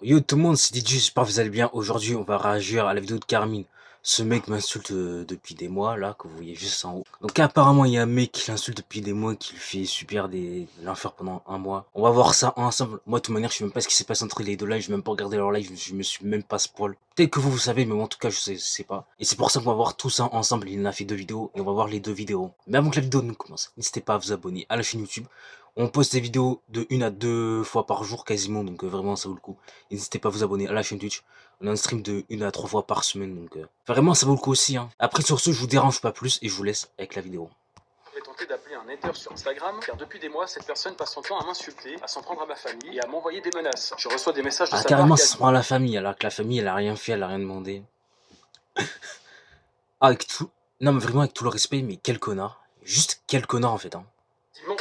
Yo tout le monde, c'est DJ, j'espère que vous allez bien. Aujourd'hui, on va réagir à la vidéo de Carmine. Ce mec m'insulte depuis des mois, là, que vous voyez juste en haut. Donc apparemment, il y a un mec qui l'insulte depuis des mois, qui lui fait subir l'enfer pendant un mois. On va voir ça ensemble. Moi, de toute manière, je sais même pas ce qui s'est passé entre les deux lives, je n'ai même pas regardé leur live, je me suis même pas spoil. Peut-être que vous savez, mais moi, en tout cas, je sais pas. Et c'est pour ça qu'on va voir tout ça ensemble. Il en a fait deux vidéos, et on va voir les deux vidéos. Mais avant que la vidéo ne commence, n'hésitez pas à vous abonner à la chaîne YouTube. On poste des vidéos de 1 à 2 fois par jour quasiment, donc vraiment ça vaut le coup. N'hésitez pas à vous abonner à la chaîne Twitch. On a un stream de 1 à 3 fois par semaine, donc vraiment ça vaut le coup aussi. Hein. Après sur ce, je vous dérange pas plus et je vous laisse avec la vidéo. J'ai tenté d'appeler un hater sur Instagram, car depuis des mois, cette personne passe son temps à m'insulter, à s'en prendre à ma famille et à m'envoyer des menaces. Je reçois des messages de sa part. Carrément, ça se prend à la famille, alors que la famille, elle a rien fait, elle a rien demandé. Avec tout. Non, mais vraiment, avec tout le respect, mais quel connard. Juste quel connard en fait. Hein.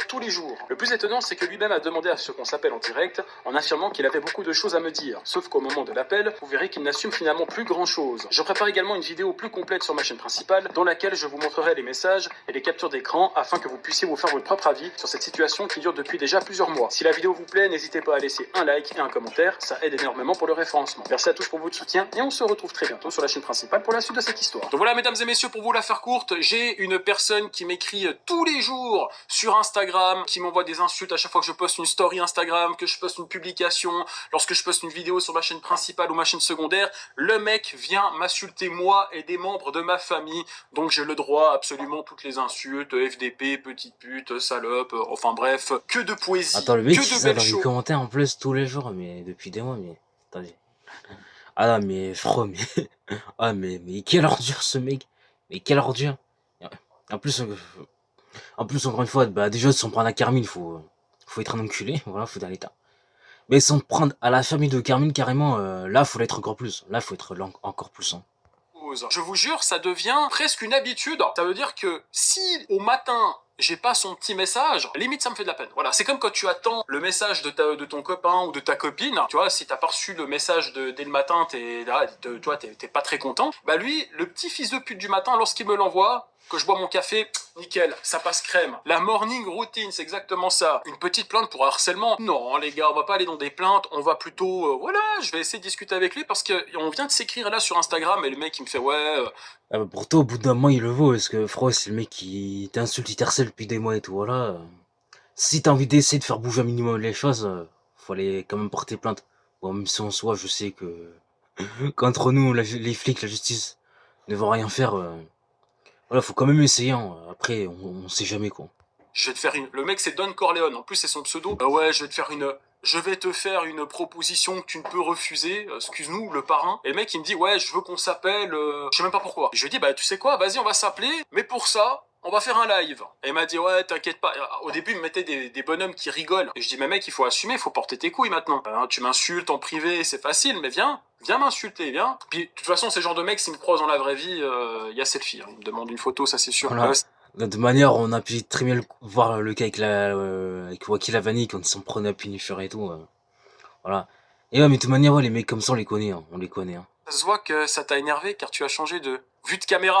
Tous les jours. Le plus étonnant, c'est que lui-même a demandé à ce qu'on s'appelle en direct, en affirmant qu'il avait beaucoup de choses à me dire. Sauf qu'au moment de l'appel, vous verrez qu'il n'assume finalement plus grand-chose. Je prépare également une vidéo plus complète sur ma chaîne principale, dans laquelle je vous montrerai les messages et les captures d'écran, afin que vous puissiez vous faire votre propre avis sur cette situation qui dure depuis déjà plusieurs mois. Si la vidéo vous plaît, n'hésitez pas à laisser un like et un commentaire, ça aide énormément pour le référencement. Merci à tous pour votre soutien, et on se retrouve très bientôt sur la chaîne principale pour la suite de cette histoire. Donc voilà, mesdames et messieurs, pour vous la faire courte, j'ai une personne qui m'écrit tous les jours sur Instagram, qui m'envoie des insultes à chaque fois que je poste une story Instagram, que je poste une publication, lorsque je poste une vidéo sur ma chaîne principale ou ma chaîne secondaire. Le mec vient m'insulter moi et des membres de ma famille, donc j'ai le droit à absolument toutes les insultes, FDP, petite pute, salope, enfin bref, que de poésie, Attends, le mec que il fait de ça belles dans les choses. commentaires en plus tous les jours, mais depuis des mois, mais attendez. Ah non, mais frère, mais. Ah, mais quelle ordure ce mec. Mais quelle ordure. En plus, encore une fois, bah, déjà, de s'en prendre à Carmine, faut être un enculé, voilà, faut dans l'état. Mais s'en prendre à la famille de Carmine, carrément, là, faut l'être encore plus. Là, faut être encore plus. Hein. Je vous jure, ça devient presque une habitude. Ça veut dire que si au matin, j'ai pas son petit message, limite ça me fait de la peine. Voilà, c'est comme quand tu attends le message de ton copain ou de ta copine, tu vois, si t'as pas reçu le message dès le matin, t'es pas très content. Bah lui, le petit fils de pute du matin, lorsqu'il me l'envoie, que je bois mon café, nickel, ça passe crème. La morning routine, c'est exactement ça. Une petite plainte pour harcèlement. Non, les gars, on va pas aller dans des plaintes, on va plutôt, voilà, je vais essayer de discuter avec lui parce que on vient de s'écrire là sur Instagram et le mec il me fait ouais. Ah bah pour toi, au bout d'un moment, il le vaut, parce que, frère, c'est le mec qui t'insulte, il t'harcèle depuis des mois et tout, voilà. Si t'as envie d'essayer de faire bouger un minimum les choses, faut aller quand même porter plainte. Bon, même si en soi, je sais que, qu'entre nous, les flics, la justice, ne vont rien faire, voilà, faut quand même essayer, hein. Après, on sait jamais, quoi. Je vais te faire une. Le mec c'est Don Corleone, en plus c'est son pseudo. Ouais, je vais te faire une. Je vais te faire une proposition que tu ne peux refuser. Excuse-nous, le parrain. Et le mec il me dit ouais, je veux qu'on s'appelle. Je sais même pas pourquoi. Je lui dis bah tu sais quoi, vas-y on va s'appeler. Mais pour ça, on va faire un live. Et il m'a dit ouais, t'inquiète pas. Au début il me mettait des bonhommes qui rigolent. Et je dis mais mec il faut assumer, il faut porter tes couilles maintenant. Tu m'insultes en privé, c'est facile, mais viens m'insulter, viens. Puis de toute façon ces genres de mecs s'ils me croisent dans la vraie vie, il y a selfie. Hein. Ils me demandent une photo, ça c'est sûr. Voilà. De toute manière, on a pu très bien voir le cas avec Waki Lavani quand ils s'en prenaient à Punisher et tout. Voilà. Et ouais, mais de toute manière, ouais, les mecs comme ça, on les connaît, hein. On les connaît. Hein. Ça se voit que ça t'a énervé car tu as changé de vue de caméra.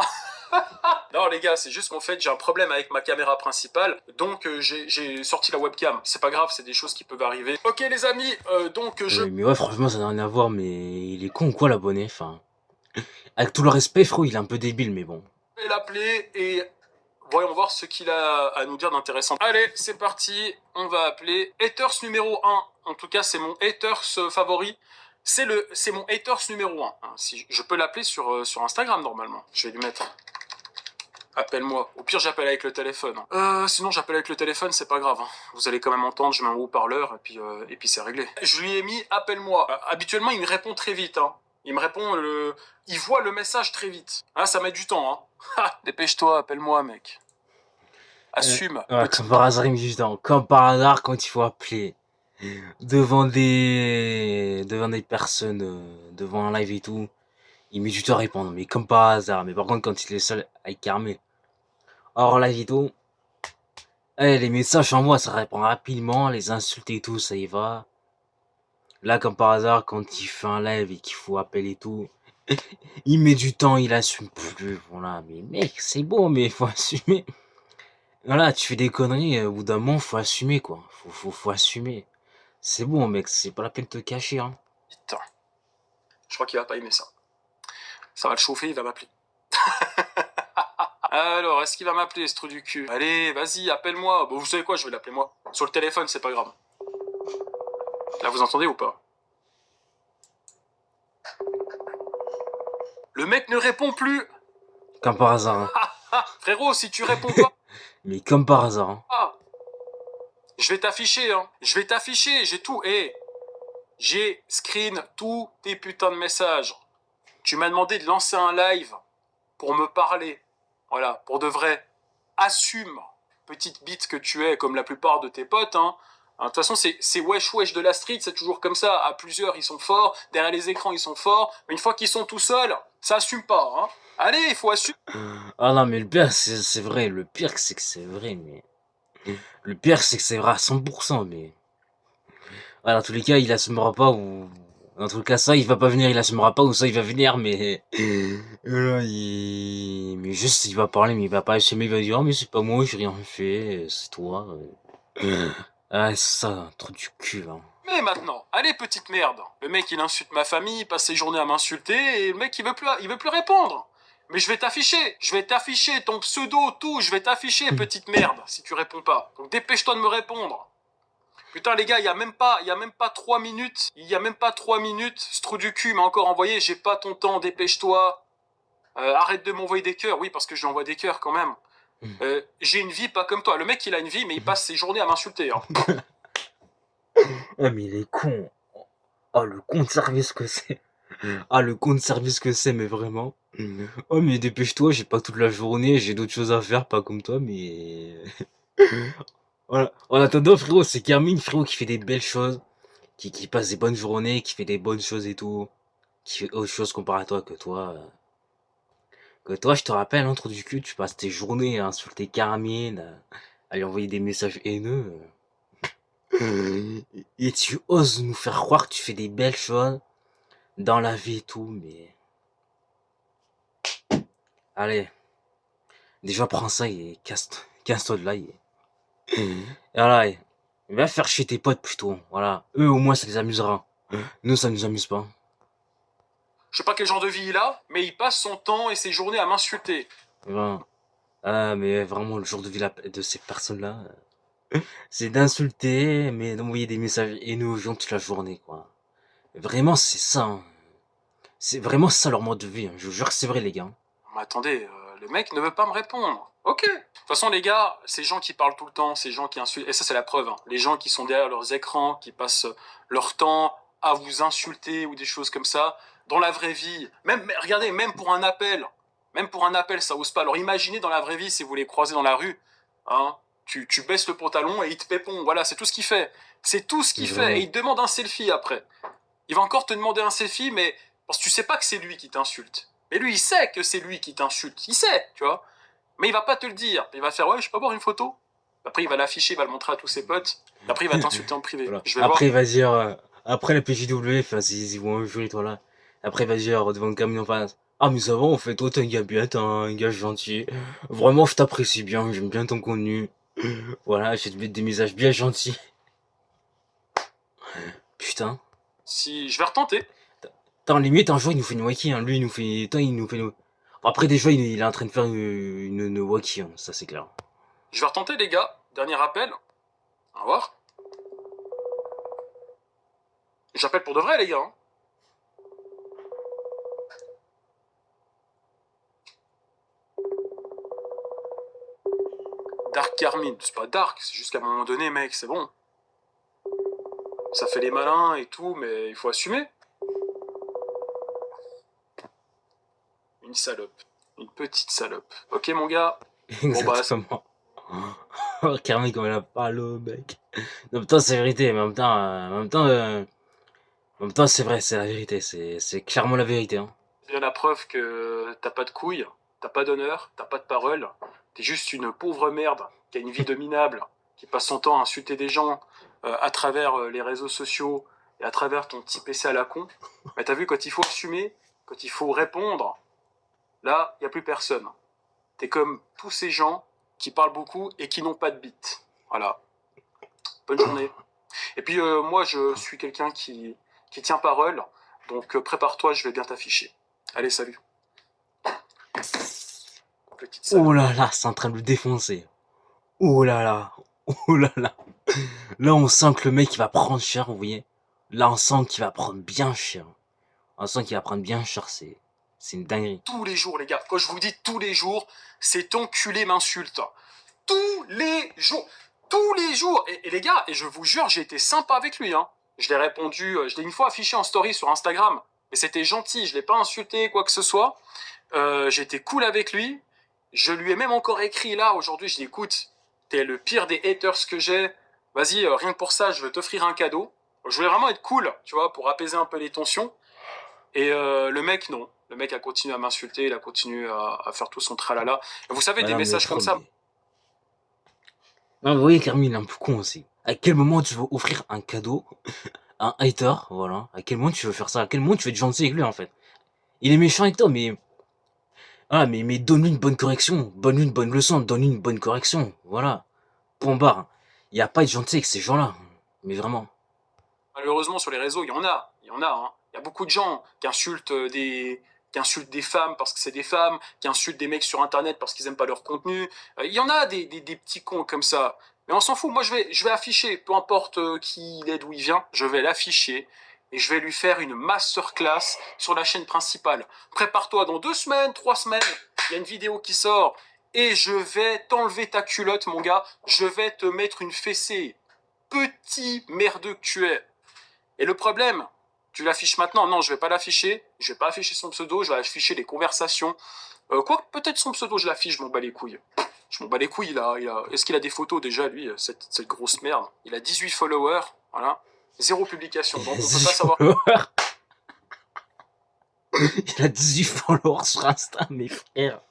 Non les gars, c'est juste qu'en fait j'ai un problème avec ma caméra principale, donc j'ai sorti la webcam. C'est pas grave, c'est des choses qui peuvent arriver. Ok les amis, donc je... Mais ouais, franchement, ça n'a rien à voir, mais il est con ou quoi, l'abonné, enfin... Avec tout le respect, frérot, il est un peu débile, mais bon. Je vais l'appeler et voyons voir ce qu'il a à nous dire d'intéressant. Allez, c'est parti, on va appeler haters numéro 1. En tout cas, c'est mon haters favori. C'est mon haters numéro 1. Si je peux l'appeler sur Instagram normalement. Je vais lui mettre... Appelle-moi. Au pire, j'appelle avec le téléphone. Sinon, j'appelle avec le téléphone, c'est pas grave. Hein. Vous allez quand même entendre, je mets un haut-parleur, et puis c'est réglé. Je lui ai mis appelle-moi. Habituellement, il me répond très vite. Hein. Il me répond, il voit le message très vite. Ah, ça met du temps. Hein. Dépêche-toi, appelle-moi, mec. Assume. Ouais, comme par hasard, il me dit, comme par hasard, quand il faut appeler devant des personnes, devant un live et tout, il met du temps à répondre, mais comme par hasard. Mais par contre, quand il est seul avec Carmel, hors live et tout, les messages en moi, ça répond rapidement, les insultes et tout, ça y va. Là, comme par hasard, quand il fait un live et qu'il faut appeler et tout, il met du temps, il assume plus. Voilà, mais mec, c'est bon, mais il faut assumer. Voilà, tu fais des conneries, au bout d'un moment, faut assumer, quoi. Faut assumer. C'est bon, mec, c'est pas la peine de te cacher, hein. Vite. Je crois qu'il va pas aimer ça. Ça va le chauffer, il va m'appeler. Alors, est-ce qu'il va m'appeler, ce trou du cul? Allez, vas-y, appelle-moi. Bon, vous savez quoi, je vais l'appeler moi. Sur le téléphone, c'est pas grave. Là, vous entendez ou pas? Le mec ne répond plus. Comme par hasard, hein. Frérot, si tu réponds pas... Mais comme par hasard, hein. Je vais t'afficher, hein. Je vais t'afficher, j'ai tout. J'ai screen tous tes putains de messages. Tu m'as demandé de lancer un live pour me parler. Voilà, pour de vrai. Assume, petite bite que tu es, comme la plupart de tes potes, hein. De toute façon, c'est wesh wesh de la street, c'est toujours comme ça. À plusieurs, ils sont forts. Derrière les écrans, ils sont forts. Mais une fois qu'ils sont tout seuls, ça assume pas, hein. Allez, il faut assumer. Ah non, mais le pire, c'est vrai. Le pire, c'est que c'est vrai, mais... Le pire, c'est que c'est vrai à 100%, mais... Ouais, dans tous les cas, il assumera pas, ou... Dans tous les cas, ça, il va pas venir, il assumera pas, ou ça, il va venir, mais... Voilà, mais juste, il va parler, mais il va pas assumer, il va dire, oh, mais c'est pas moi, j'ai rien fait, c'est toi. Ah, c'est ça, un truc du cul, là. Mais maintenant, allez petite merde. Le mec il insulte ma famille, il passe ses journées à m'insulter et le mec il veut plus répondre. Mais je vais t'afficher ton pseudo, tout, je vais t'afficher petite merde si tu réponds pas. Donc dépêche-toi de me répondre. Putain les gars, il y a même pas 3 minutes, ce trou du cul m'a encore envoyé, j'ai pas ton temps, dépêche-toi. Arrête de m'envoyer des cœurs, oui parce que je lui envoie des cœurs quand même. J'ai une vie pas comme toi, le mec il a une vie mais il passe ses journées à m'insulter, hein. Oh, mais il est con. Oh, le con de service que c'est. Ah, le con de service que c'est, mais vraiment. Oh, mais dépêche-toi, j'ai pas toute la journée, j'ai d'autres choses à faire, pas comme toi, mais... Voilà. En attendant, frérot, c'est Carmine, frérot, qui fait des belles choses, qui passe des bonnes journées, qui fait des bonnes choses et tout, qui fait autre chose comparé à toi que toi. Que toi, je te rappelle, hein, trou du cul, tu passes tes journées à insulter Carmine, à lui envoyer des messages haineux. Et tu oses nous faire croire que tu fais des belles choses dans la vie et tout, mais... Allez, déjà prends ça et casse-toi de là. Et voilà, et va faire chier tes potes plutôt. Voilà, eux au moins ça les amusera. Nous ça nous amuse pas. Je sais pas quel genre de vie il a, mais il passe son temps et ses journées à m'insulter. Voilà. Ah, mais vraiment le jour de vie de ces personnes-là, c'est d'insulter, mais d'envoyer des messages haineux aux gens toute la journée, quoi. Vraiment c'est ça, hein. C'est vraiment ça leur mode de vie, hein. Je vous jure que c'est vrai les gars. Mais attendez, le mec ne veut pas me répondre. Ok. De toute façon, les gars, ces gens qui parlent tout le temps, ces gens qui insultent, et ça c'est la preuve, hein. Les gens qui sont derrière leurs écrans, qui passent leur temps à vous insulter ou des choses comme ça, dans la vraie vie, regardez, même pour un appel, ça ose pas. Alors imaginez dans la vraie vie si vous les croisez dans la rue, hein, tu baisses le pantalon et il te répond, voilà, c'est tout ce qu'il fait. C'est tout ce qu'il fait, et il te demande un selfie après. Il va encore te demander un selfie, mais parce que tu sais pas que c'est lui qui t'insulte. Mais lui, il sait que c'est lui qui t'insulte. Il sait, tu vois. Mais il va pas te le dire. Il va faire, ouais, je peux avoir une photo. Après, il va l'afficher, il va le montrer à tous ses potes. Après, il va t'insulter en privé. Voilà. Je vais Après, il voir. va dire, après la PJW, enfin, ils vont un jour, toi là. Après, il va dire devant le camion en face, ah, mais ça va, en fait, toi, t'es un gars bien, t'es un gars gentil. Vraiment, je t'apprécie bien, j'aime bien ton contenu. Voilà, j'ai des messages bien gentils. Putain. Si je vais retenter. Attends, limite, un jour, il nous fait une waki, hein. Lui, il nous fait, attends, il nous fait une... Après, déjà, il est en train de faire une waki, hein. Ça, c'est clair. Je vais retenter, les gars. Dernier appel. Au revoir. J'appelle pour de vrai, les gars, hein. Dark Carmine. C'est pas dark, c'est juste qu'à un moment donné, mec, c'est bon. Ça fait les malins et tout, mais il faut assumer. Une salope. Une petite salope. Ok, mon gars. Exactement. Oh, Carmen, comme elle a parlé au mec. En même temps, c'est vérité, mais en même temps, c'est vrai, c'est la vérité. C'est clairement la vérité, hein. C'est bien la preuve que t'as pas de couilles, t'as pas d'honneur, t'as pas de parole. T'es juste une pauvre merde qui a une vie de minable, qui passe son temps à insulter des gens à travers les réseaux sociaux et à travers ton petit PC à la con. Mais t'as vu, quand il faut assumer, quand il faut répondre, là, y a plus personne. T'es comme tous ces gens qui parlent beaucoup et qui n'ont pas de bite. Voilà. Bonne journée. Et puis moi, je suis quelqu'un qui qui tient parole. Donc prépare-toi, je vais bien t'afficher. Allez, salut. Petite salope. Oh là là, c'est en train de le défoncer. Oh là là. Oh là là. Là, on sent que le mec, il va prendre cher, vous voyez. Là, on sent qu'il va prendre bien cher. On sent qu'il va prendre bien cher, c'est une dinguerie. Tous les jours, les gars. Quand je vous dis tous les jours, cet enculé m'insulte. Tous les jours. Tous les jours. Et les gars, et je vous jure, j'ai été sympa avec lui. Hein. Je l'ai répondu, je l'ai une fois affiché en story sur Instagram. Et c'était gentil, je l'ai pas insulté, quoi que ce soit. J'ai été cool avec lui. Je lui ai même encore écrit là, aujourd'hui, je dis, écoute, t'es le pire des haters que j'ai. Vas-y, rien que pour ça, je vais t'offrir un cadeau. Je voulais vraiment être cool, tu vois, pour apaiser un peu les tensions. Et le mec, non. Le mec a continué à m'insulter, il a continué à faire tout son tralala. Et vous savez, des messages comme ça. Non, vous voyez, Carmine, il est un peu con aussi. À quel moment tu veux offrir un cadeau à un hater, voilà. À quel moment tu veux faire ça? À quel moment tu veux être gentil avec lui, en fait? Il est méchant avec toi, mais... Ah, mais donne-lui une bonne correction. Donne-lui une bonne leçon. Donne-lui une bonne correction. Voilà. Point barre. Il n'y a pas à être gentil avec ces gens-là. Mais vraiment. Malheureusement, sur les réseaux, il y en a. Il y en a, hein. Il y a beaucoup de gens qui insultent des femmes parce que c'est des femmes, qui insultent des mecs sur Internet parce qu'ils aiment pas leur contenu. Il y en a des petits cons comme ça. Mais on s'en fout. Moi, je vais afficher, peu importe qui il est, d'où il vient, je vais l'afficher et je vais lui faire une masterclass sur la chaîne principale. Prépare-toi, dans 2 semaines, 3 semaines, il y a une vidéo qui sort et je vais t'enlever ta culotte, mon gars. Je vais te mettre une fessée. Petit merdeux que tu es. Et le problème, tu l'affiches maintenant? Non, je vais pas l'afficher. Je vais pas afficher son pseudo, je vais afficher les conversations. Quoi, peut-être son pseudo, je l'affiche, je m'en bats les couilles. Je m'en bats les couilles, Est-ce qu'il a des photos déjà, lui, cette grosse merde? Il a 18 followers, voilà. 0 publication, donc on peut pas savoir. Il a 18 followers sur Insta, mes frères.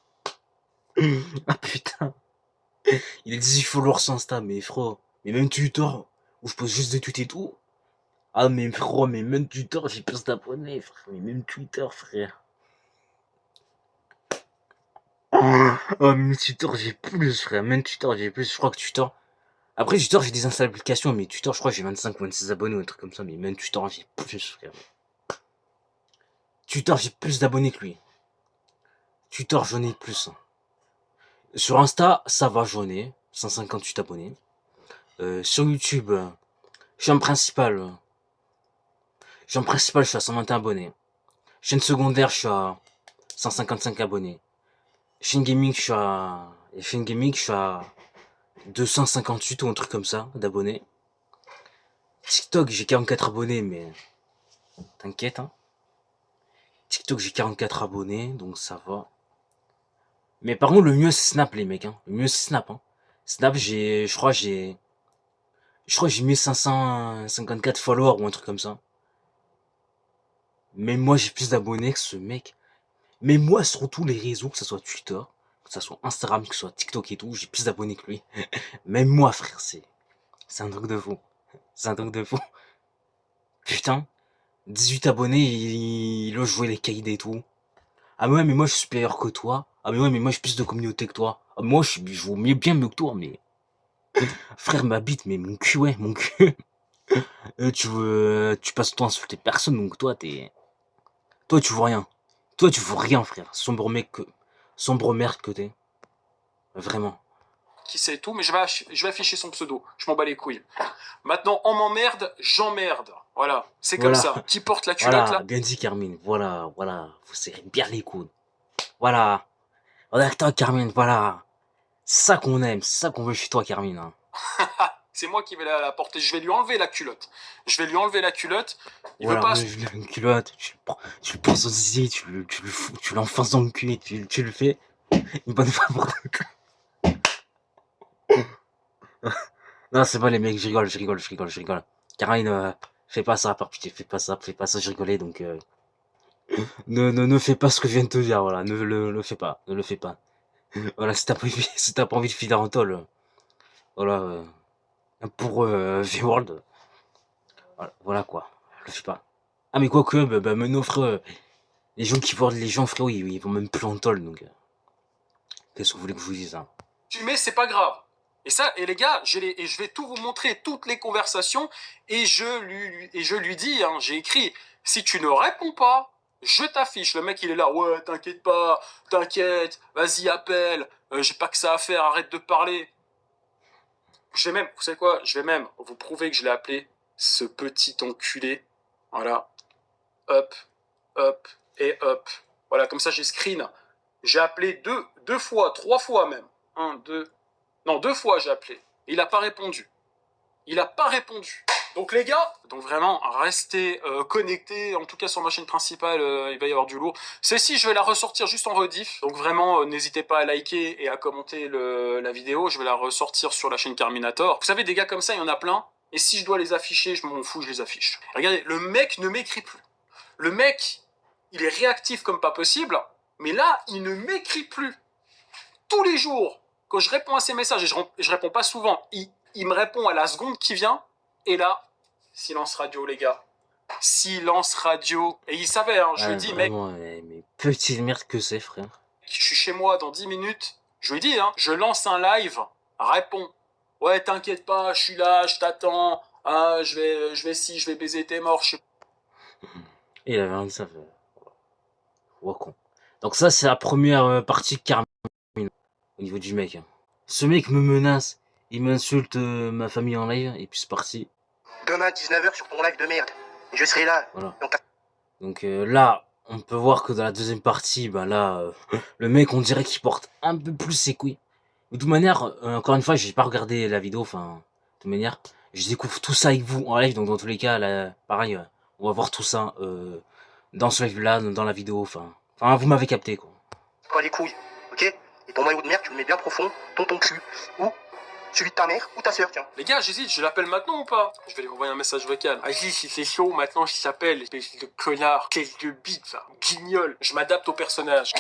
Ah putain. Il a 18 followers sur Insta, mais frère. Mais même Twitter, où je pose juste des tweets et tout. Ah mais frère, mais même Twitter, j'ai plus d'abonnés, frère. Mais même Twitter, frère. Oh, même Twitter, j'ai plus, frère. Même Twitter, j'ai plus. Je crois que Twitter... Après, Twitter, j'ai désinstallé l'application, mais Twitter, je crois que j'ai 25 ou 26 abonnés ou un truc comme ça. Mais même Twitter, j'ai plus, frère. Twitter, j'ai plus d'abonnés que lui. Twitter, j'en ai plus. Sur Insta, ça va, j'en ai 158 abonnés. Sur YouTube, chaîne principale, je suis à 121 abonnés. Chaîne secondaire, je suis à 155 abonnés. Chaîne gaming, je suis à 258 ou un truc comme ça d'abonnés. TikTok, j'ai 44 abonnés, mais t'inquiète, hein. TikTok, j'ai 44 abonnés, donc ça va. Mais par contre, le mieux, c'est Snap, les mecs, hein. Le mieux, c'est Snap, hein. Snap, je crois, j'ai 1554 followers ou un truc comme ça. Mais moi, j'ai plus d'abonnés que ce mec. Mais moi, sur tous les réseaux, que ce soit Twitter, que ce soit Instagram, que ce soit TikTok et tout, j'ai plus d'abonnés que lui. Même moi, frère, c'est un truc de fou. C'est un truc de fou. Putain, 18 abonnés, il a joué les caïds et tout. Ah ouais, mais moi, je suis supérieur que toi. Ah mais ouais, mais moi, j'ai plus de communauté que toi. Ah, moi, je vaux bien mieux que toi, mais... Frère, ma bite, mais mon cul, ouais, mon cul. Tu passes ton temps à insulter personne, donc toi, toi, tu vois rien. Toi, tu vois rien, frère. Sombre merde que t'es. Vraiment. Qui sait tout, mais je vais afficher son pseudo. Je m'en bats les couilles. Maintenant, on m'emmerde, j'emmerde. Voilà, c'est comme ça. Qui porte la culotte, voilà, là? bien dit, Carmine. Voilà. Vous serrez bien les coudes. Voilà. On est avec toi, Carmine, voilà. C'est ça qu'on aime, c'est ça qu'on veut chez toi, Carmine. Hein. C'est moi qui vais la porter. Je vais lui enlever la culotte. Il Voilà, veut pas... une culotte, tu le prends son zizi, tu l'enfonces dans le cul et tu le fais une bonne fois pour toutes. Non, c'est pas les mecs, je rigole. Carmine, fais pas ça, par pitié, fais pas ça, je rigolais, donc ne fais pas ce que je viens de te dire, voilà, ne le fais pas. Voilà, si t'as pas envie de filer en tôle, voilà, pour V-World, voilà quoi, le fais pas. Ah mais quoique, bah maintenant frère, les gens qui voient les gens frérot, ils vont même plus en tôle, donc qu'est-ce que vous voulez que je vous dise, hein? Tu mets, c'est pas grave. Et ça, et les gars, et je vais tout vous montrer, toutes les conversations, et je lui dis, hein, j'ai écrit, si tu ne réponds pas, je t'affiche. Le mec, il est là, ouais, t'inquiète pas, t'inquiète, vas-y, appelle, j'ai pas que ça à faire, arrête de parler. Je vais même, vous savez quoi, je vais même vous prouver que je l'ai appelé, ce petit enculé. Voilà, hop, hop, et hop. Voilà, comme ça, j'ai screen. J'ai appelé deux fois, 3 fois même. Un, deux, non, 2 fois j'ai appelé. Il a pas répondu. Il a pas répondu. Donc les gars, donc vraiment, restez connectés, en tout cas sur ma chaîne principale, il va y avoir du lourd. Celle-ci, je vais la ressortir juste en rediff, donc vraiment, n'hésitez pas à liker et à commenter la vidéo, je vais la ressortir sur la chaîne Carminator. Vous savez, des gars comme ça, il y en a plein, et si je dois les afficher, je m'en fous, je les affiche. Regardez, le mec ne m'écrit plus. Le mec, il est réactif comme pas possible, mais là, il ne m'écrit plus. Tous les jours, quand je réponds à ses messages, et je réponds pas souvent, il me répond à la seconde qui vient, et là, silence radio, les gars. Silence radio. Et il savait, hein, je lui ai dit, mec, Vraiment, mais petite merde que c'est, frère. je suis chez moi dans 10 minutes. Je lui ai dit, hein, je lance un live, réponds. Ouais, t'inquiète pas, je suis là, je t'attends. Ah, je vais baiser tes morts. Et il avait rien que ça. Con. Donc ça, c'est la première partie de Carmine au niveau du mec. Ce mec me menace, il m'insulte ma famille en live, et puis c'est parti. Demain, 19h sur ton live de merde. Et je serai là. Voilà. Donc là, on peut voir que dans la deuxième partie, bah là, le mec, on dirait qu'il porte un peu plus ses couilles. De toute manière, encore une fois, j'ai pas regardé la vidéo, enfin, de toute manière, je découvre tout ça avec vous en live, donc dans tous les cas, là, pareil, on va voir tout ça dans ce live-là, dans la vidéo, enfin, vous m'avez capté, quoi. Pas les couilles, ok? Et ton maillot de merde, tu le mets bien profond, ton cul, ou celui de ta mère, ou ta soeur, tiens. Les gars, j'hésite, je l'appelle maintenant ou pas? Je vais lui envoyer un message vocal. Vas-y, si c'est chaud, maintenant je t'appelle, espèce de connard, quelques bite, ça, guignol. Je m'adapte au personnage.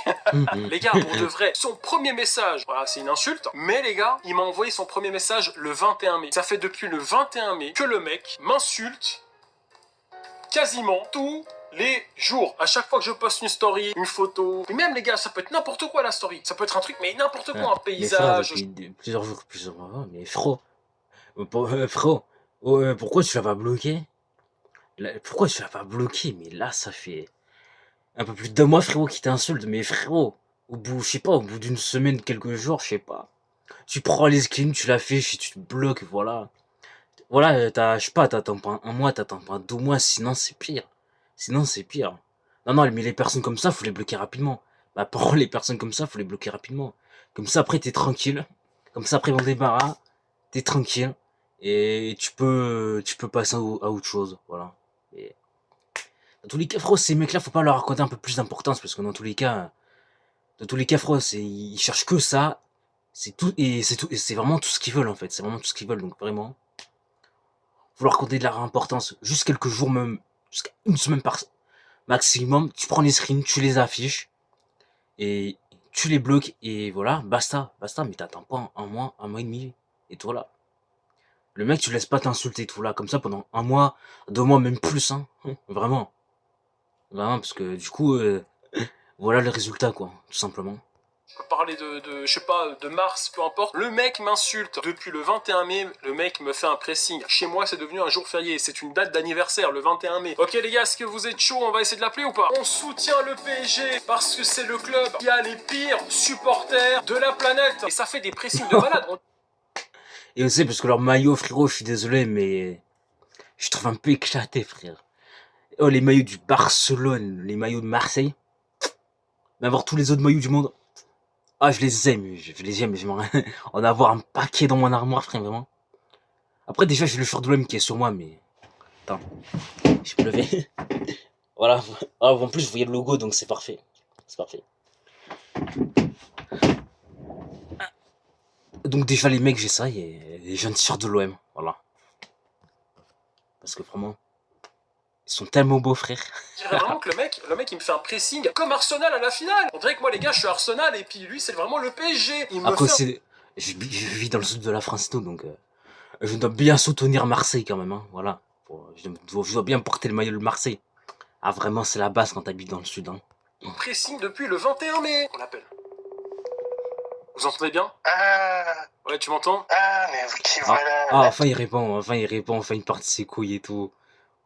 Les gars, pour de vrai, son premier message, voilà, c'est une insulte, mais les gars, il m'a envoyé son premier message le 21 mai. Ça fait depuis le 21 mai que le mec m'insulte quasiment tous les jours. À chaque fois que je poste une story, une photo, et même les gars, ça peut être n'importe quoi la story. Ça peut être un truc, mais n'importe quoi, un paysage. Mais frère, depuis plusieurs jours, plusieurs mois, mais frérot, frérot, pourquoi tu l'as pas bloqué? Pourquoi tu l'as pas bloqué? Mais là, ça fait un peu plus de mois, frérot, qui t'insulte. Mais frérot, au bout, je sais pas, au bout d'une semaine, quelques jours, je sais pas. Tu prends les screens, tu l'affiches, tu te bloques, voilà. Voilà, je sais pas, t'attends pas un mois, t'attends pas 2 mois, sinon c'est pire. Sinon c'est pire. Non, non, mais les personnes comme ça, faut les bloquer rapidement. Bah, pour les personnes comme ça, faut les bloquer rapidement. Comme ça, après, t'es tranquille. Comme ça, après, on débarras, t'es tranquille. Et tu peux passer à autre chose, voilà. Et dans tous les cas, frérot, ces mecs-là, faut pas leur accorder un peu plus d'importance, parce que dans tous les cas, frérot, ils cherchent que ça. C'est tout, et c'est vraiment tout ce qu'ils veulent, en fait. C'est vraiment tout ce qu'ils veulent, donc vraiment. Faut leur accorder de la importance. Juste quelques jours, même, jusqu'à une semaine par maximum. Tu prends les screens, tu les affiches, et tu les bloques, et voilà, basta, mais t'attends pas un mois et demi, et tout là. Le mec, tu laisses pas t'insulter, tout là, comme ça, pendant 1 mois, 2 mois, même plus, hein. Vraiment. Vraiment, parce que du coup, voilà le résultat, quoi, tout simplement. Je peux parler je sais pas, de mars, peu importe. Le mec m'insulte. Depuis le 21 mai, le mec me fait un pressing. Chez moi, c'est devenu un jour férié. C'est une date d'anniversaire, le 21 mai. Ok les gars, est-ce que vous êtes chaud? On va essayer de l'appeler ou pas? On soutient le PSG parce que c'est le club qui a les pires supporters de la planète. Et ça fait des pressings de malade. Et aussi, parce que leur maillot, frérot, je suis désolé, mais je trouve un peu éclaté, frère. Oh, les maillots du Barcelone, les maillots de Marseille, mais avoir tous les autres maillots du monde, ah, je les aime, j'aimerais en avoir un paquet dans mon armoire, frère, vraiment. Après, déjà, j'ai le short de l'homme qui est sur moi, mais... Attends, je peux lever. Voilà, en plus, vous voyez le logo, donc c'est parfait. C'est parfait. Donc déjà, les mecs, j'ai ça, et j'ai un t-shirt de l'OM, voilà. Parce que vraiment, ils sont tellement beaux, frère. Je dirais vraiment que le mec, il me fait un pressing comme Arsenal à la finale. On dirait que moi, les gars, je suis Arsenal et puis lui, c'est vraiment le PSG. Il me Après, fait... je vis dans le sud de la France et tout, donc je dois bien soutenir Marseille quand même, hein, voilà. Je dois bien porter le maillot de Marseille. Ah, vraiment, c'est la base quand t'habites dans le sud, hein. Pressing depuis le 21 mai. On l'appelle. Vous entendez bien? Ah, Ouais, tu m'entends? mais ok, Ah, voilà. ah, enfin il répond, enfin il part de ses couilles et tout.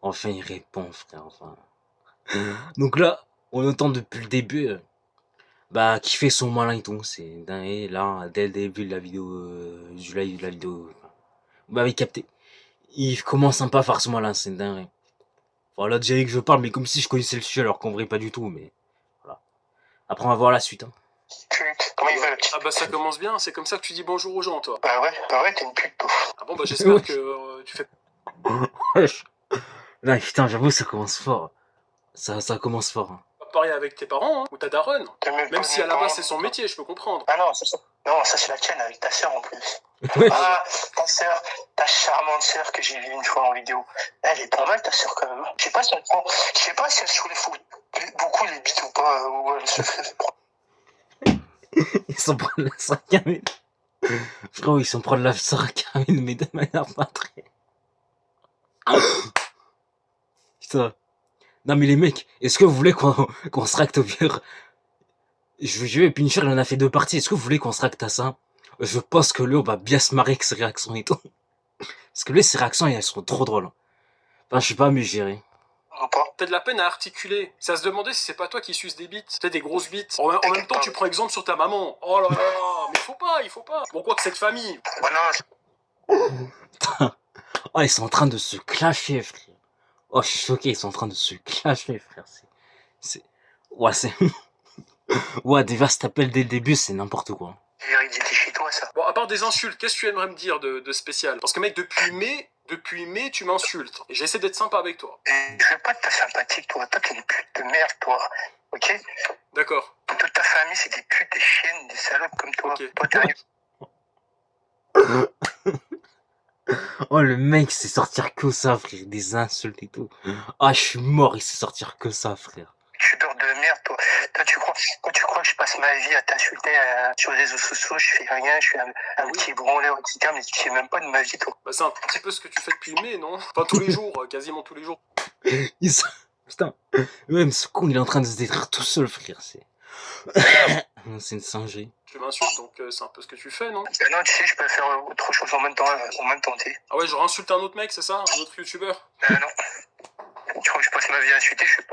Enfin il répond, frère, enfin. Donc là, on entend depuis le début, bah, qui fait son malin et tout. C'est dingue, et là, dès le début de la vidéo, du live, de la vidéo, vous m'avez capté. Il commence un peu à faire son malin, c'est dingue. Enfin, là, déjà que je parle, mais comme si je connaissais le sujet, alors qu'en vrai, pas du tout, mais voilà. Après, on va voir la suite. Hein. Pute. Comment il va, le petit? Ah bah ça commence bien, c'est comme ça que tu dis bonjour aux gens, toi. Bah ouais, t'es une pute, toi. Ah bon, bah j'espère Ouais. que tu fais... Wesh. Non, putain, j'avoue, ça commence fort. Ça commence fort. Hein. pas pareil avec tes parents, hein, ou ta daronne. T'es Même pas si mes à la base parents. c'est son métier, je peux comprendre. Ah non, ça c'est la tienne avec ta sœur en plus. Wesh. Ah, ta sœur, ta charmante sœur que j'ai vue une fois en vidéo. Elle est pas mal ta sœur quand même. Je sais pas si elle se les fout beaucoup les bites ou pas, ou elle se fait. Ils s'en prennent la sarcamine. Frérot, ils s'en prennent la sarcamine, mais de manière pas très. Putain. Non, mais les mecs, est-ce que vous voulez qu'on se racte au pire? Je vais Pincher, il en a fait 2 parties. Est-ce que vous voulez qu'on se racte à ça? Je pense que lui, on va bien se marrer avec ses réactions et tout. Parce que lui, ses réactions, elles sont trop drôles. Enfin, je sais pas, mais j'irai. Non pas. T'as de la peine à articuler. Ça se demandait si c'est pas toi qui suces des bites. T'as des grosses bites. En même temps, tu prends exemple sur ta maman. Oh là là, mais il faut pas. Bon, quoi que cette famille. Bah non, Putain. Oh, ils sont en train de se clasher, frère. Oh, je suis choqué, ils sont en train de se clasher, frère. Ouais, c'est... Ouais, déjà, cet appel dès le début, c'est n'importe quoi. il était chez toi ça. Bon, à part des insultes, qu'est-ce que tu aimerais me dire de spécial? Parce que mec, depuis mai, tu m'insultes. Et j'essaie d'être sympa avec toi. Et je veux pas de ta sympathique, toi. Toi, t'es une pute de merde, toi. Ok? D'accord. Toute ta famille, c'est des putes, des chiennes, des salopes comme toi. Ok. Toi, t'es un... Oh, le mec, il sait sortir que ça, frère. Des insultes et tout. Ah, je suis mort, il sait sortir que ça, frère. Tu dors de merde, toi. Toi, tu crois que je passe ma vie à t'insulter sur les réseaux sociaux, je fais rien, je suis un petit branleur, etc. Mais tu sais même pas de ma vie, toi. Bah, c'est un petit peu ce que tu fais depuis mai, non? Enfin, tous les jours, quasiment tous les jours. Il se... Putain. Même ce con, il est en train de se détruire tout seul, frère. C'est une singerie. Tu m'insultes, donc c'est un peu ce que tu fais, non? Non, tu sais, je peux faire autre chose en même temps, tu sais. Ah ouais, genre insulte un autre mec, c'est ça? Un autre youtubeur? Non. Tu crois que je passe ma vie à insulter, je suis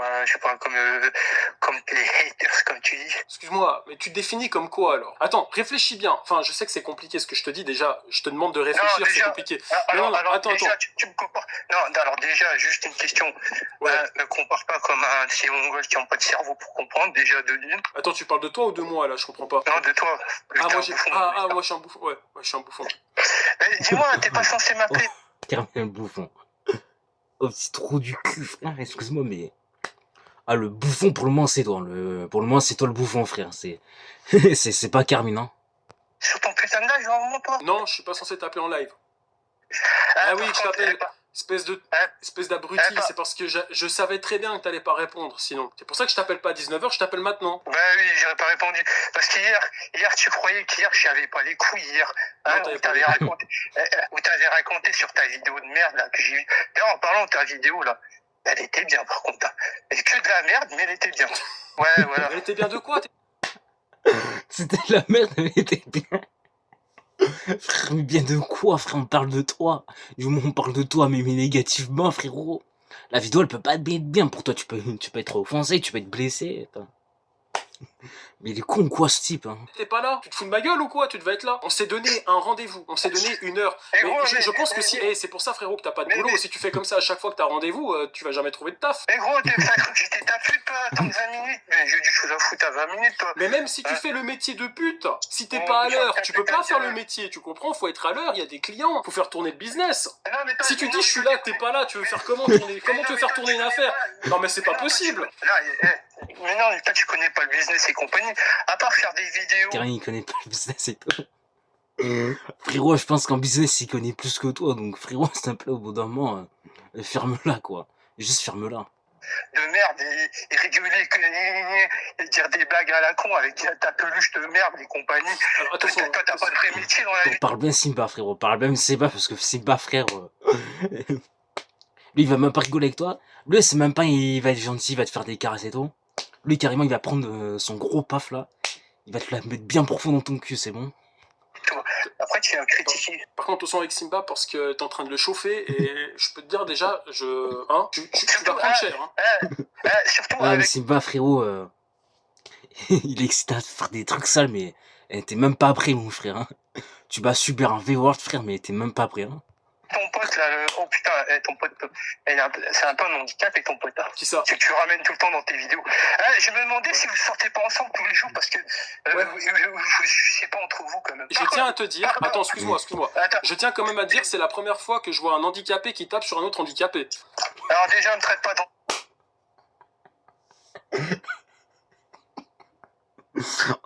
pas comme les haters, comme tu dis. Excuse-moi, mais tu te définis comme quoi alors? Attends, réfléchis bien. Enfin, je sais que c'est compliqué ce que je te dis déjà. Je te demande de réfléchir, c'est compliqué. Alors, attends. déjà, tu me compares. Non, alors déjà, juste une question. Ouais. Me compare pas comme un de ces mongols qui n'ont pas de cerveau pour comprendre, déjà de l'une. Attends, tu parles de toi ou de moi là? Je comprends pas. Non, de toi. Moi je suis un bouffon. Ouais, je suis un bouffon. Dis-moi, t'es pas censé m'appeler. Terminé le bouffon. Oh, petit trou du cul, frère, excuse-moi, mais... Ah, le bouffon, pour le moment, c'est toi. Pour le moment, c'est toi le bouffon, frère. C'est pas Carmine, hein. Sur ton putain de live, à un moment, toi. Non, je suis pas censé t'appeler en live. Ah oui, je t'appelle. Espèce d'abruti, c'est parce que je savais très bien que t'allais pas répondre, sinon. C'est pour ça que je t'appelle pas à 19h, je t'appelle maintenant. Bah oui, j'aurais pas répondu. Parce qu'hier, tu croyais qu'hier, je n'avais pas les couilles, hier. Hein, Non, où t'avais raconté sur ta vidéo de merde, là, que j'ai eu. D'ailleurs, en parlant de ta vidéo, là, elle était bien, par contre. Hein. Elle est que de la merde, mais elle était bien. Ouais, voilà. Elle était bien de quoi? C'était la merde, mais elle était bien. Frère, mais bien de quoi, frère? On parle de toi. On parle de toi, mais négativement, frérot. La vidéo, elle peut pas être bien pour toi. Tu peux être offensé, tu peux être blessé. Attends. Mais il est con quoi, ce type, hein? T'es pas là? Tu te fous de ma gueule ou quoi? Tu devais être là. On s'est donné un rendez-vous, on s'est donné 1 heure. Je pense que si... c'est pour ça, frérot, que t'as pas de boulot. Si tu fais comme ça à chaque fois que t'as rendez-vous, tu vas jamais trouver de taf. Mais gros, j'étais ta pute, toi, attends 20 minutes. Mais j'ai du chose à foutre à 20 minutes, toi. Mais même si tu fais le métier de pute, si t'es pas à l'heure, tu peux pas faire le métier, tu comprends? Faut être à l'heure, il y a des clients, faut faire tourner le business. Si tu dis je suis là, que t'es pas là, tu veux faire comment tourner? Comment tu veux faire tourner une affaire? Non mais c'est pas possible. Mais non, toi tu connais pas le business et compagnie. À part faire des vidéos. Car il connaît pas le business et tout. Frérot, je pense qu'en business, il connaît plus que toi. Donc, frérot, s'il te plaît, au bout d'un moment, ferme-la, quoi. Juste ferme-la. De merde et rigoler et dire des blagues à la con avec ta peluche de merde et compagnie. Alors, attention, toi, t'as pas de vrai métier dans la vie. Parle bien Simba, frérot. Parle bien Simba, parce que Simba, frère... lui, il va même pas rigoler avec toi. Lui, c'est même pas... Il va être gentil, il va te faire des caresses et tout. Lui, carrément, il va prendre son gros paf, là. Il va te la mettre bien profond dans ton cul, c'est bon? Après, tu viens me critiquer. Par contre, attention avec Simba parce que t'es en train de le chauffer et je peux te dire déjà, tu vas prendre cher. Hein. Surtout Ah, mais avec... Simba, frérot, il est excité à faire des trucs sales, mais t'es même pas prêt, mon frère. Hein. Tu vas subir un V-Word, frère, mais t'es même pas prêt. Hein. Ton pote, là, oh putain, ton pote, c'est un peu un handicap, et ton pote, là. Qui ça? C'est que tu ramènes tout le temps dans tes vidéos. Je me demandais si vous sortez pas ensemble tous les jours, parce que je sais pas entre vous quand même. Je tiens à te dire, attends, excuse-moi. Attends. Je tiens quand même à dire, c'est la première fois que je vois un handicapé qui tape sur un autre handicapé. Alors déjà, ne traite pas dans...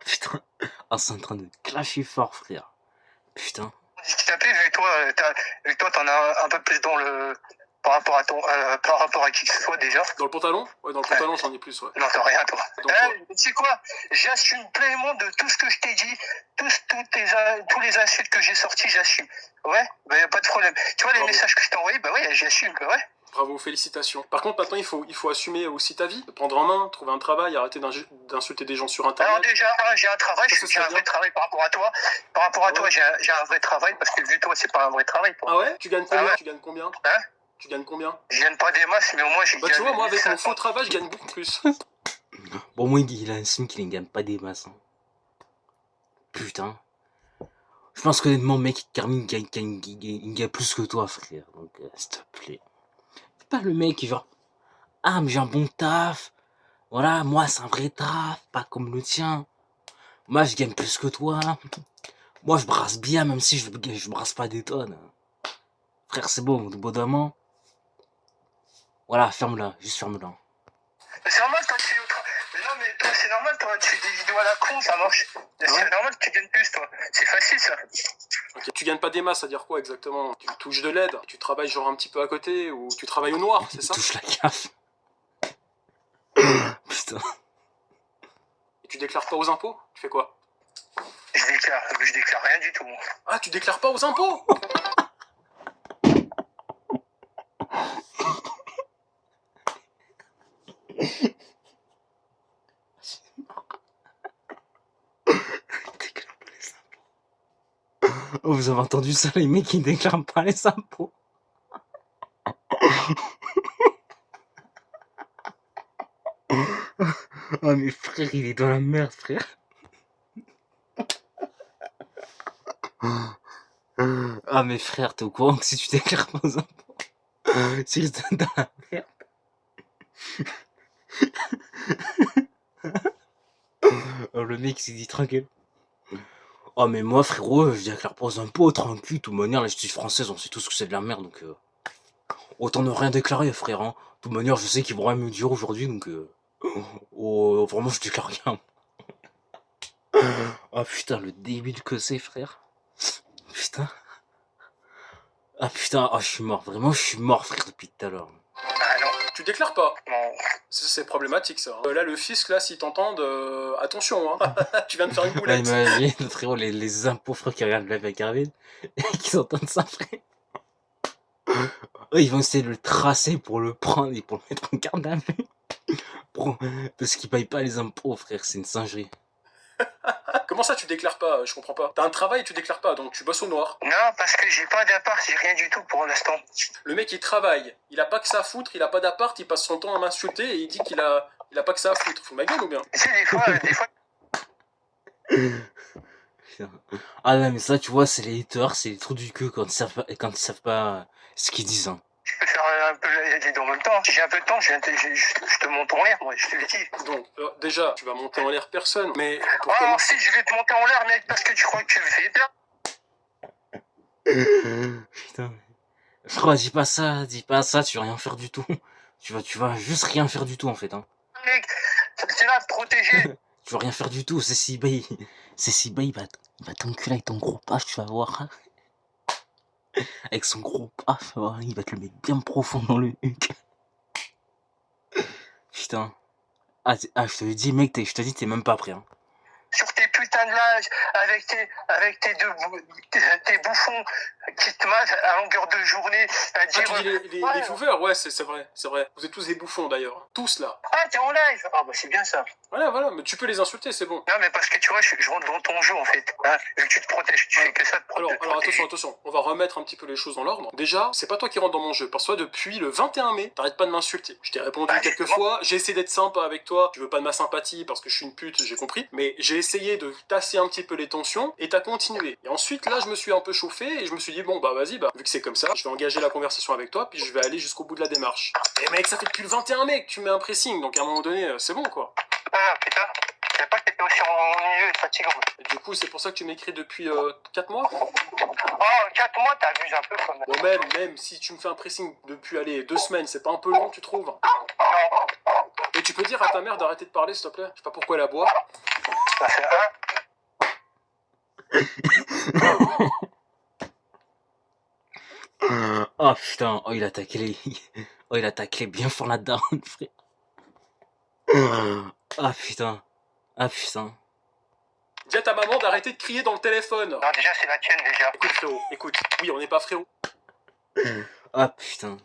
Putain. Ah, c'est en train de clasher fort, frère. Putain. handicapé, vu que toi, t'en as un peu plus dans le... Par rapport à qui que ce soit, déjà. Dans le pantalon? Ouais, dans le pantalon, j'en ai plus, ouais. Non, t'as rien, toi. Donc, Tu sais quoi? J'assume pleinement de tout ce que je t'ai dit, tous les insultes que j'ai sortis, j'assume. Ouais, bah y a pas de problème. Tu vois les messages que je t'ai envoyés, bah ouais, j'assume, bah ouais. Bravo, félicitations. Par contre, maintenant, il faut assumer aussi ta vie, prendre en main, trouver un travail, arrêter d'insulter des gens sur Internet. Alors déjà, j'ai un travail, j'ai un vrai travail par rapport à toi. Par rapport à toi, j'ai un vrai travail, parce que vu toi, c'est pas un vrai travail. Toi. Ah ouais? Tu gagnes combien? Tu gagnes combien? Hein? Tu gagnes combien? Je gagne pas des masses, mais au moins, j'ai Bah tu vois, moi, avec mon faux travail, je gagne beaucoup plus. Bon, moi, il a un signe qu'il ne gagne pas des masses. Hein. Putain. Je pense qu'honnêtement, mec, Carmine il gagne plus que toi, frère. Donc, s'il te plaît. Fais pas le mec qui genre... Ah, mais j'ai un bon taf. Voilà, moi, c'est un vrai taf, pas comme le tien. Moi, je gagne plus que toi. Moi, je brasse bien, même si je brasse pas des tonnes. Frère, c'est bon, au bout d'un moment. Voilà, ferme-la, juste ferme-la. C'est normal, toi, non, mais toi, c'est normal, toi, tu fais des vidéos à la con, ça marche. C'est normal que tu gagnes plus, toi. C'est facile, ça. Okay. Tu gagnes pas des masses, ça veut dire quoi exactement? Tu touches de l'aide, tu travailles genre un petit peu à côté, ou tu travailles au noir, c'est ça? Tu touches la CAF. Putain. Et tu déclares pas aux impôts? Tu fais quoi? Je déclare rien du tout. Ah, tu déclares pas aux impôts? Oh, vous avez entendu ça, les mecs qui déclarent pas les impôts? Oh, mais frère, il est dans la merde, frère. Ah, mais frère, t'es au courant que si tu déclares pas aux impôts, tu restes dans la merde. Oh, le mec s'est dit tranquille. Oh, mais moi, frérot, je déclare pas aux impôts, tranquille. De toute manière, la justice française, on sait tous que c'est de la merde, donc autant ne rien déclarer, frère. Hein. De toute manière, je sais qu'ils vont rien me dire aujourd'hui, donc oh, vraiment, je déclare rien. Oh putain, le débile que c'est, frère. Putain. Ah putain, oh, je suis mort. Vraiment, je suis mort, frère, depuis tout à l'heure. Ah non. Tu déclares pas? Non. C'est problématique, ça. Là, le fisc, là, s'ils t'entendent, attention, hein. Tu viens de faire une boulette. Ouais, imagine, frérot, les impôts, frère, qui regardent la Carmine et qui entendent ça, frère. Eux, ils vont essayer de le tracer pour le prendre et pour le mettre en garde à vue. Parce qu'ils payent pas les impôts, frère, c'est une singerie. Comment ça, tu déclares pas? Je comprends pas. T'as un travail et tu déclares pas, donc tu bosses au noir. Non, parce que j'ai pas d'appart, j'ai rien du tout pour l'instant. Le mec, il travaille. Il a pas que ça à foutre, il a pas d'appart, il passe son temps à m'insulter et il dit qu'il a pas que ça à foutre. Faut ma gueule ou bien? Tu sais, des fois... Ah non, mais ça, tu vois, c'est les haters, c'est les trous du cul quand ils savent pas ce qu'ils disent. Hein. Je peux faire un peu les deux en même temps. Si j'ai un peu de temps, je te monte en l'air, moi, je te l'ai dit. Donc, déjà, tu vas monter en l'air personne, mais... Oh, si, je vais te monter en l'air, mec, parce que tu crois que tu me fais peur. Putain. Frère, dis pas ça, tu vas rien faire du tout. Tu vas juste rien faire du tout, en fait. Hein. Mec, c'est là, protéger. Tu vas rien faire du tout, c'est si bas, il va t'enculer avec ton gros paf, tu vas voir. Hein. Avec son gros paf, il va te le mettre bien profond dans le huc. Putain. Ah, je te le dis, mec, je te dis, t'es même pas prêt. Hein. Sur tes putains de lives, avec tes bouffons qui te matent à longueur de journée, à dire... Ah, tu dis les viewers, ouais, c'est vrai. Vous êtes tous des bouffons, d'ailleurs. Tous, là. Ah, t'es en live. Ah, bah c'est bien ça. Voilà, mais tu peux les insulter, c'est bon. Non, mais parce que tu vois, je rentre dans ton jeu en fait. Hein, vu que tu te protèges, tu fais que ça de Alors protéger. attention, on va remettre un petit peu les choses dans l'ordre. Déjà, c'est pas toi qui rentre dans mon jeu, parce que toi, depuis le 21 mai, t'arrêtes pas de m'insulter. Je t'ai répondu Bah, quelques justement. fois, j'ai essayé d'être sympa avec toi, tu veux pas de ma sympathie parce que je suis une pute, j'ai compris, mais j'ai essayé de tasser un petit peu les tensions, et t'as continué. Et ensuite, là, je me suis un peu chauffé, et je me suis dit, bon, bah vas-y, bah, vu que c'est comme ça, je vais engager la conversation avec toi, puis je vais aller jusqu'au bout de la démarche. Et mec, ça fait depuis le 21 mai que tu mets un pressing, donc à un moment donné, c'est bon, quoi. Ah, putain. Je savais pas que t'étais aussi ennuyeux et fatigant. Et du coup, c'est pour ça que tu m'écris depuis 4 mois. Oh, 4 mois, t'abuses un peu quand même. Bon, même si tu me fais un pressing depuis, allez, 2 semaines, c'est pas un peu long, tu trouves? Non, Et tu peux dire à ta mère d'arrêter de parler, s'il te plaît? Je sais pas pourquoi elle aboie. ça fait Oh putain, oh il a taclé. Oh il a taclé bien fort la daronne, frère. Ah putain. Ah putain. Dis à ta maman d'arrêter de crier dans le téléphone. Non, déjà, c'est la tienne, déjà. Écoute, frérot, écoute. Oui, on n'est pas frérot. Ah putain.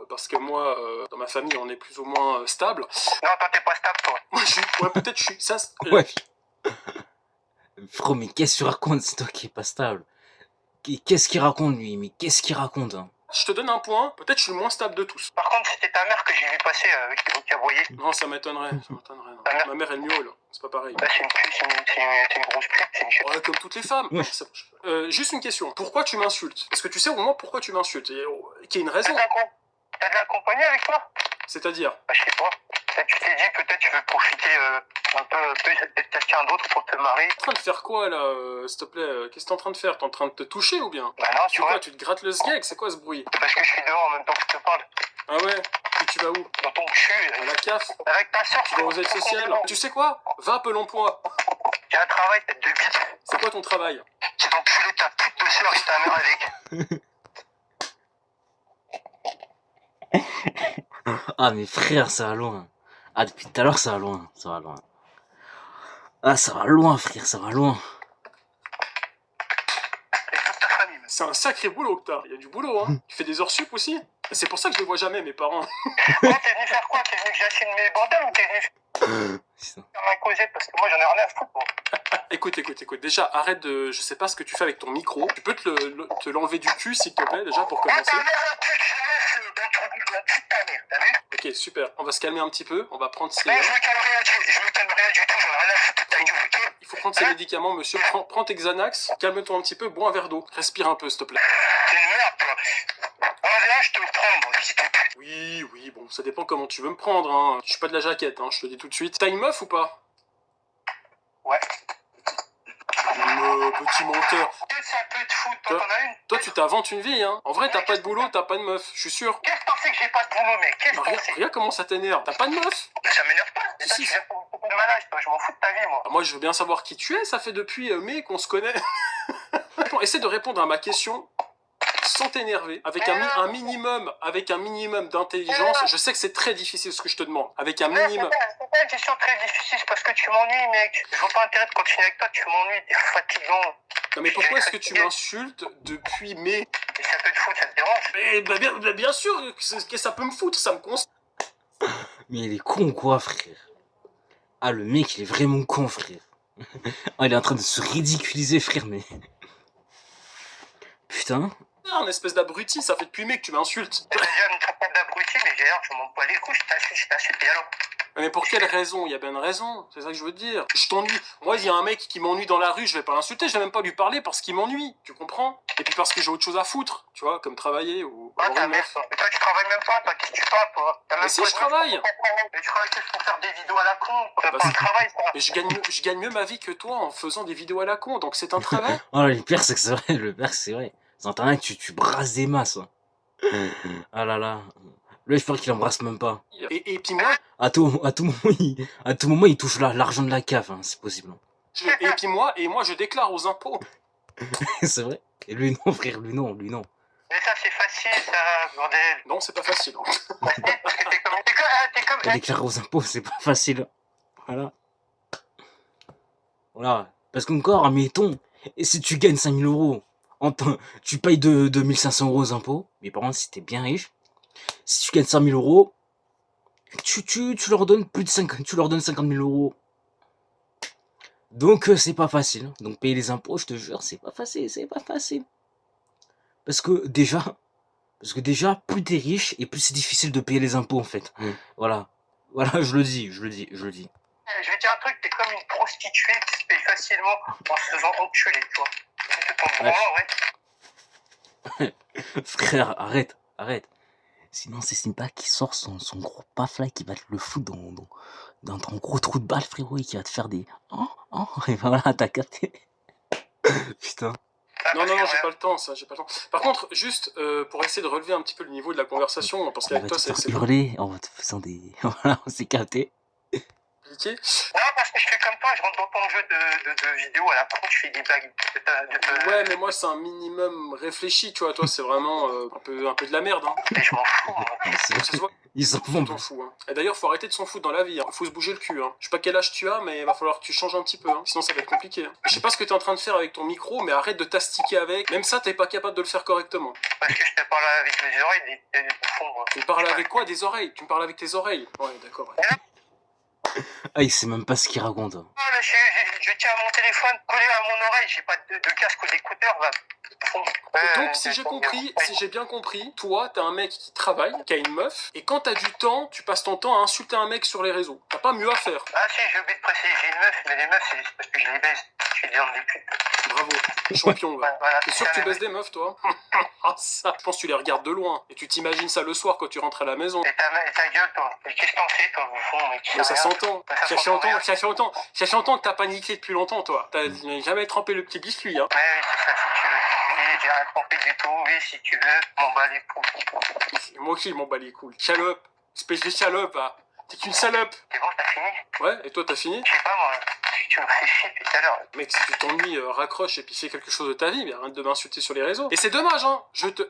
Parce que moi, dans ma famille, on est plus ou moins stable. Non, toi, t'es pas stable, toi. Moi, peut-être je suis. Ça, Ouais. Frérot, mais qu'est-ce que tu racontes? C'est toi qui est pas stable. Qu'est-ce qu'il raconte lui? Mais qu'est-ce qu'il raconte hein? Je te donne un point, peut-être je suis le moins stable de tous. Par contre, c'était ta mère que j'ai vu passer avec qui a voyé. Non, ça m'étonnerait. Non. Ma mère, elle miaule. C'est pas pareil. Là, c'est une grosse pute, c'est une chute. Ouais, comme toutes les femmes. Ouais. Juste une question. Pourquoi tu m'insultes? Est-ce que tu sais au moins pourquoi tu m'insultes? Qu'il y a une raison. T'as de la compagnie avec toi? C'est-à-dire? Bah, je sais pas. Peut-être tu t'es dit, peut-être tu veux profiter un peu, peut-être quelqu'un d'autre pour te marier. T'es en train de faire quoi là? S'il te plaît, qu'est-ce que t'es en train de faire? T'es en train de te toucher ou bien? Bah non, tu C'est vois. quoi? Tu te grattes le sgeg? C'est quoi ce bruit? C'est parce que je suis dehors en même temps que je te parle. Ah ouais? Et tu vas où? Dans ton cul. À la CAF? Avec ta soeur. Tu vas aux aides sociales? Tu sais quoi? Va à Pôle emploi. J'ai un travail, tête de bite. C'est quoi ton travail? C'est d'enculer ta pute de soeur et ta mère avec. Ah mais frère, ça va loin. Ah depuis tout à l'heure, ça va loin. Ça va loin. Ah ça va loin frère, ça va loin. Et toute ta famille, même. C'est un sacré boulot que t'as. Il y a du boulot, hein. Tu fais des heures sup aussi? C'est pour ça que je les vois jamais, mes parents. Oh, t'es venu faire quoi? T'es venu que j'assigne mes bordels ou t'es venu Putain. faire ma causette? Parce que moi, j'en ai rien à foutre, moi. Écoute. Déjà, arrête de... Je sais pas ce que tu fais avec ton micro. Tu peux te l'enlever du cul, s'il te plaît, déjà, pour Oh, commencer. ta mère, la pute, je laisse dans ton bout de la pute ta mère, t'as vu? Ok, super. On va se calmer un petit peu. On va prendre ces... Non, je me calme rien du tout, j'en ai rien à foutre de ta gueule, ok? Il faut prendre ces médicaments, monsieur. Prends tes Xanax. Calme-toi un petit peu. Bois un verre d'eau. Respire un peu, s'il te plaît. T'es une merde, toi. Viens, je te le prends, moi, petite pute. Oui, bon, ça dépend comment tu veux me prendre, hein. Je suis pas de la jaquette, hein, je te le dis tout de suite. T'as une meuf ou pas? Ouais. Petit menteur. Qu'est-ce que ça peut te foutre? Toi, t'en as une? Toi, tu t'inventes une vie, hein. En vrai, t'as pas de boulot, t'as pas de meuf, je suis sûr. Qu'est-ce que t'en sais que j'ai pas de boulot, mec? Qu'est-ce que t'en sais? Regarde comment ça t'énerve. T'as pas de meuf? Ça m'énerve pas. C'est ça, Si. tu viens pour beaucoup de malade, toi. Je m'en fous de ta vie, moi. Moi, je veux bien savoir qui tu es, ça fait depuis mai qu'on se connaît. Bon, essaie de répondre à ma question sans t'énerver, avec un minimum d'intelligence. Je sais que c'est très difficile ce que je te demande. Avec un minimum. C'est pas une question très difficile, c'est parce que tu m'ennuies, mec. Je vois pas intérêt de continuer avec toi, tu m'ennuies, t'es fatigant. Non mais pourquoi est-ce que tu m'insultes depuis mai? Et ça peut te foutre, ça te dérange? Mais bien sûr que ça peut me foutre, ça me concerne. Mais il est con ou quoi frère? Ah le mec il est vraiment con frère. Ah il est en train de se ridiculiser frère mais... Putain. Un espèce d'abruti, ça fait depuis mai que tu m'insultes. Déjà, ne traite pas d'abruti, mais d'ailleurs, je m'en bats les couilles, je t'insulte, et alors? Mais pour quelle raison? Il y a bien une raison, c'est ça que je veux te dire. Je t'ennuie. Moi, il y a un mec qui m'ennuie dans la rue, je vais pas l'insulter, je vais même pas lui parler parce qu'il m'ennuie, tu comprends? Et puis parce que j'ai autre chose à foutre, tu vois, comme travailler ou Ah, avoir ta une mère, meuf. toi. Mais toi, tu travailles même pas, toi, qu'est-ce que tu parles, toi? T'as même Mais si, pas je de- travaille. Mais tu travailles que pour faire des vidéos à la con, c'est Bah, pas un c'est- travail, ça. Mais je gagne mieux ma vie que toi en faisant des vidéos à la con, donc c'est un travail. Oh le pire c'est que c'est vrai, le pire c'est vrai. Sur internet tu brasses des masses. Hein. Ah là là. Lui je pense qu'il embrasse même pas. Et puis moi, À tout moment il touche l'argent de la CAF, hein, c'est possible. Hein. et moi, je déclare aux impôts. C'est vrai. Et lui non frère, lui non. Mais ça, c'est facile, ça, bordel. Non, c'est pas facile. Hein. Parce que t'es comme... Et déclarer aux impôts c'est pas facile. Voilà. Voilà. Parce qu'encore, admettons, et si tu gagnes 5000 euros, tu payes 2500 euros aux impôts, mais par contre si t'es bien riche, si tu gagnes 100 000 euros, Tu leur donnes plus de 50, tu leur donnes 50 000 euros. Donc c'est pas facile. Donc payer les impôts, je te jure, c'est pas facile, c'est pas facile. Parce que déjà, plus t'es riche et plus c'est difficile de payer les impôts en fait. Voilà, voilà, je le dis. Je vais dire un truc, t'es comme une prostituée qui se paye facilement en se faisant enculer, tu vois. C'est ton droit, ouais. Frère, arrête. Sinon c'est Simba qui sort son gros paf là, qui va te le foutre dans ton gros trou de balle, frérot, et qui va te faire des... et voilà, t'as capté. Putain. Non, j'ai pas le temps, ça, j'ai pas le temps. Par contre, juste pour essayer de relever un petit peu le niveau de la conversation, parce On qu'avec va toi, te c'est faire hurler en te faisant des... Voilà, on s'est capté. compliqué. Non, parce que je fais comme toi, je rentre dans ton jeu de vidéo à la pro, je fais des blagues. Ouais, mais moi, c'est un minimum réfléchi, tu vois. Toi, c'est vraiment un peu de la merde, hein. Mais je m'en fous, moi. Ça se voit. Ils s'en On font t'en fout, hein. Et d'ailleurs, faut arrêter de s'en foutre dans la vie, hein. Faut se bouger le cul, hein. Je sais pas quel âge tu as, mais il va falloir que tu changes un petit peu, hein. Sinon ça va être compliqué, hein. Je sais pas ce que t'es en train de faire avec ton micro, mais arrête de t'astiquer avec. Même ça, t'es pas capable de le faire correctement. Parce que je te parle avec mes oreilles, des fond, moi. Tu me parles avec quoi? Des oreilles? Tu me parles avec tes oreilles? Ouais, d'accord. Ouais. Ah, il sait même pas ce qu'il raconte. Non, mais je tiens mon téléphone collé à mon oreille, j'ai pas de casque ou d'écouteur, là. Donc, si j'ai bien compris, toi, t'es un mec qui travaille, qui a une meuf, et quand t'as du temps, tu passes ton temps à insulter un mec sur les réseaux. T'as pas mieux à faire. Ah si, j'ai oublié de préciser, j'ai une meuf, mais les meufs, c'est parce que je les baisse. Je suis dans des putes. Bravo, champion, là. Voilà, T'es sûr que tu baisses des meufs, toi? Ah, ça, je pense que tu les regardes de loin. Et tu t'imagines ça le soir quand tu rentres à la maison. Et ta gueule, toi. Et qu'est-ce que t'en sais, toi, au fond, mec? Mais ça s'entend. Ça Ça fait longtemps que t'as paniqué depuis longtemps, toi. T'as jamais trempé le petit biscuit, hein. Ouais, oui, c'est ça, si tu veux. Oui, j'ai rien trompé du tout, oui, si tu veux. M'en bats les couilles. Moi aussi, je m'en bats les couilles. Salope. Espèce de salope, ah. T'es qu'une salope. C'est bon, t'as fini? Ouais, et toi, t'as fini? Je sais pas, moi. Tu me fais chier depuis tout à l'heure. Mec, si tu t'ennuies, raccroche et puis fais quelque chose de ta vie, mais arrête de m'insulter sur les réseaux. Et c'est dommage, hein.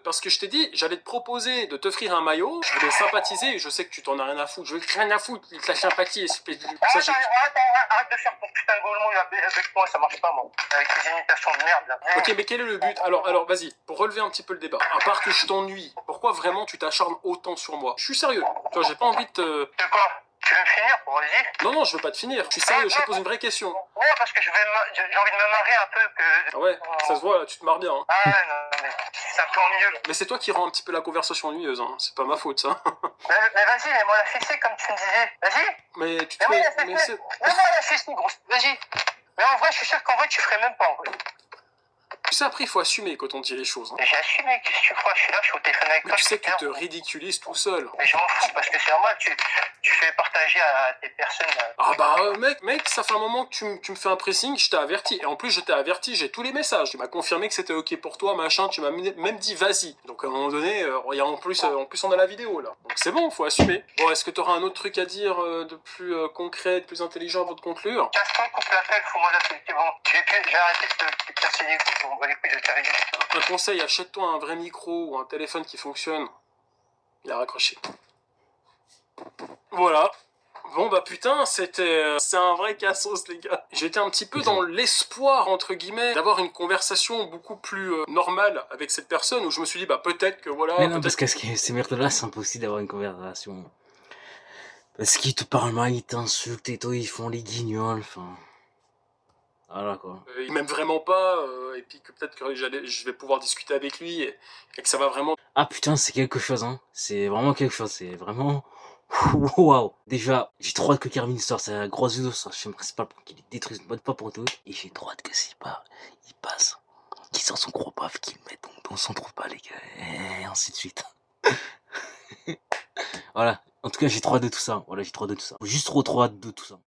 Parce que je t'ai dit, j'allais te proposer de t'offrir un maillot, je voulais sympathiser, et je sais que tu t'en as rien à foutre. Je veux rien à foutre de ta sympathie, espèce de... Arrête de faire ton putain de golemont avec moi, ça marche pas, moi. Avec tes imitations de merde, là. Ok, mais quel est le but? Alors, vas-y, pour relever un petit peu le débat. À part que je t'ennuie, pourquoi vraiment tu t'acharnes autant sur moi? Je suis sérieux. Tu vois, j'ai pas envie de te... De quoi? Tu veux me finir pour vas-y? Non, je veux pas te finir. Je suis sérieux, je te pose une vraie question. Ouais, parce que j'ai envie de me marrer un peu que... Ah ouais, ça se voit, là, tu te marres bien, hein. Ah ouais, non, mais c'est un peu ennuyeux. Mais c'est toi qui rends un petit peu la conversation ennuyeuse, hein. C'est pas ma faute, ça. Mais vas-y, mets-moi la fessée comme tu me disais. Vas-y. Mais tu te Mets-moi fais... la fessée. Mets-moi la fessée, grosse. Vas-y. Mais en vrai, je suis sûr qu'en vrai, tu ferais même pas, en vrai. Tu sais, après, il faut assumer quand on dit les choses, hein. Mais j'ai assumé, qu'est-ce que tu crois? Je suis là, je suis au téléphone avec Mais toi. tu sais que tu te ridiculises tout seul. Mais je m'en fous, parce que c'est normal, tu fais partager à tes personnes... Ah bah mec, ça fait un moment que tu me fais un pressing, je t'ai averti. Et en plus, je t'ai averti, j'ai tous les messages. Tu m'as confirmé que c'était ok pour toi, machin, tu m'as même dit vas-y. Donc à un moment donné, en plus on a la vidéo là. Donc c'est bon, faut assumer. Bon, est-ce que t'auras un autre truc à dire de plus concret, de plus intelligent avant de conclure? Casse-toi, coupe l'appel, fous-moi la paix, c'est bon. J'ai arrêté de te casser les couilles, on va les couilles de ta vie. Un conseil, achète-toi un vrai micro ou un téléphone qui fonctionne. Il a raccroché. Voilà. Bon bah putain, c'est un vrai cassos les gars. J'étais un petit peu dans l'espoir entre guillemets d'avoir une conversation beaucoup plus normale avec cette personne où je me suis dit bah peut-être que voilà. Mais non, parce que ces merdes-là, c'est impossible d'avoir une conversation. Parce qu'ils te parlent mal, ils t'insultent et toi, ils font les guignols, enfin... Voilà quoi. Il m'aime vraiment pas, et puis que peut-être que je vais pouvoir discuter avec lui et que ça va vraiment... Ah putain, c'est quelque chose, hein. C'est vraiment quelque chose, c'est vraiment... Waouh. Déjà, j'ai trop hâte que Carmine sorte sa grosse vidéo sur la chaîne principale pour qu'il détruise une bonne fois pour toutes. Et j'ai trop hâte que s'il part, il passe, qu'il sort son gros paf, qu'il le mette dans son trou pas les gars, et ainsi de suite. Voilà. En tout cas, j'ai trop hâte de tout ça. Voilà, j'ai trop hâte de tout ça. Juste trop hâte de tout ça.